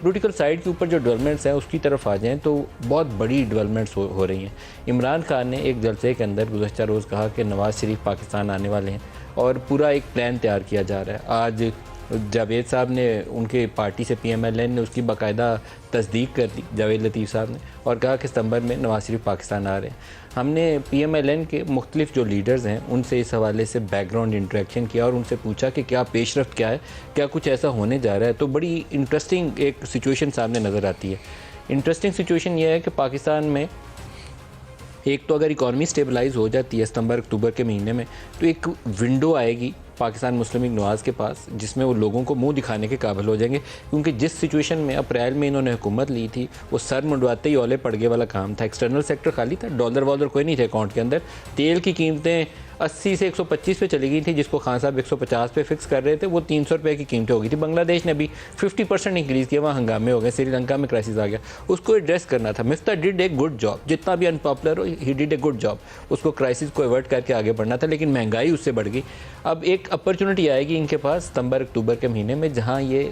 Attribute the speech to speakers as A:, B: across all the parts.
A: Political side के ऊपर जो डेवलपमेंट्स हैं उसकी तरफ आ जाएं तो बहुत बड़ी डेवलपमेंट्स हो रही हैं। इमरान खान ने एक जलसे के अंदर गुज़श्ता रोज़ कहा कि नवाज़ शरीफ पाकिस्तान आने वाले हैं और पूरा एक प्लान तैयार किया जा रहा है। आज जावेद साहब ने, उनके पार्टी से PMLN ने उसकी बाकायदा तस्दीक कर दी, जावेद लतीफ़ साहब ने, और कहा कि सितंबर में नवाज शरीफ पाकिस्तान आ रहे हैं। हमने PMLN के मुख्तलिफ जो लीडर्स हैं उनसे इस हवाले से बैकग्राउंड इंटरेक्शन किया और उनसे पूछा कि क्या पेशरफ्त क्या है, क्या कुछ ऐसा होने जा रहा है। तो बड़ी इंटरेस्टिंग एक सिचुएशन सामने नज़र आती है। इंटरेस्टिंग सिचुएशन यह है कि पाकिस्तान में एक तो अगर इकॉनमी स्टेबलाइज हो जाती है सितंबर अक्टूबर के महीने में, तो एक विंडो आएगी पाकिस्तान मुस्लिम लीग नवाज़ के पास जिसमें वो लोगों को मुंह दिखाने के काबिल हो जाएंगे, क्योंकि जिस सिचुएशन में अप्रैल में इन्होंने हुकूमत ली थी वो सर मुंडवाते ही ओले पड़ गए वाला काम था। एक्सटर्नल सेक्टर खाली था, डॉलर वॉलर कोई नहीं थे अकाउंट के अंदर। तेल की कीमतें 80 से 125 पे चली गई थी, जिसको खान साहब 150 पे फिक्स कर रहे थे, वो 300 रुपये की कीमतें हो गई थी। बांग्लादेश ने अभी 50% इंक्रीज़ किया, वहाँ हंगामे हो गए, श्रीलंका में क्राइसिस आ गया, उसको एड्रेस करना था। Miftah did a good job, जितना भी अनपॉपुलर हो he did a good job, उसको क्राइसिस को अवॉइड करके आगे बढ़ना था, लेकिन महंगाई उससे बढ़ गई। अब एक अपॉर्चुनिटी आएगी इनके पास सितंबर अक्टूबर के महीने में जहाँ ये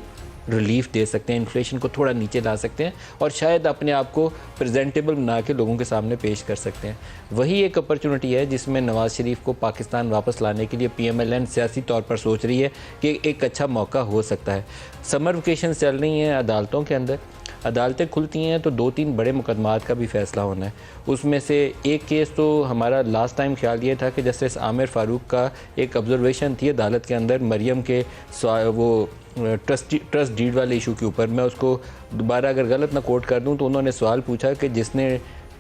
A: रिलीफ दे सकते हैं, इन्फ्लेशन को थोड़ा नीचे ला सकते हैं और शायद अपने आप को प्रेजेंटेबल बना के लोगों के सामने पेश कर सकते हैं। वही एक अपॉर्चुनिटी है जिसमें नवाज़ शरीफ को पाकिस्तान वापस लाने के लिए PMLN सियासी तौर पर सोच रही है कि एक अच्छा मौका हो सकता है। समर वेकेशन चल रही हैं अदालतों के अंदर, अदालतें खुलती हैं तो 2-3 बड़े मुकदमात का भी फ़ैसला होना है। उसमें से एक केस तो हमारा लास्ट टाइम ख्याल ये था कि जस्टिस आमिर फ़ारूक का एक ऑब्जर्वेशन थी अदालत के अंदर मरियम के वो ट्रस्ट डीड वाले इशू के ऊपर। मैं उसको दोबारा अगर गलत ना कोट कर दूं तो उन्होंने सवाल पूछा कि जिसने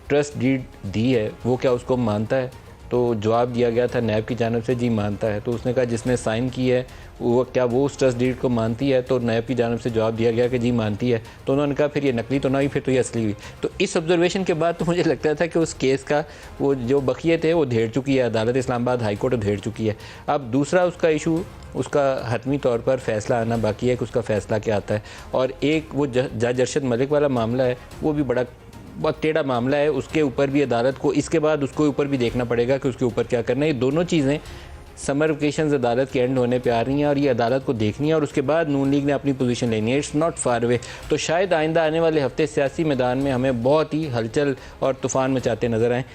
A: ट्रस्ट डीड दी है वो क्या उसको मानता है, तो जवाब दिया गया था नैब की जानिब से जी मानता है। तो उसने कहा जिसने साइन की है वो क्या वो उस ट्रस्ट डीड को मानती है, तो नैब की जानिब से जवाब दिया गया कि जी मानती है। तो उन्होंने कहा फिर ये नकली तो ना हुई, फिर तो ये असली हुई। तो इस ऑब्जर्वेशन के बाद तो मुझे लगता था कि उस केस का वो जो बखिए थे वो धेड़ चुकी है अदालत इस्लामाबाद हाई कोर्ट धेड़ चुकी है। अब दूसरा उसका इशू, उसका हतमी तौर पर फ़ैसला आना बाकी है कि उसका फ़ैसला क्या आता है। और एक वो जज अरशद मलिक वाला मामला है, वो भी बहुत टेढ़ा मामला है, उसके ऊपर भी अदालत को इसके बाद उसके ऊपर भी देखना पड़ेगा कि उसके ऊपर क्या करना है। ये दोनों चीज़ें समर वेकेशन अदालत के एंड होने पे आ रही हैं और ये अदालत को देखनी है और उसके बाद नून लीग ने अपनी पोजीशन लेनी है। It's not far away. तो शायद आइंदा आने वाले हफ्ते सियासी मैदान में हमें बहुत ही हलचल और तूफ़ान मचाते नज़र आएँ।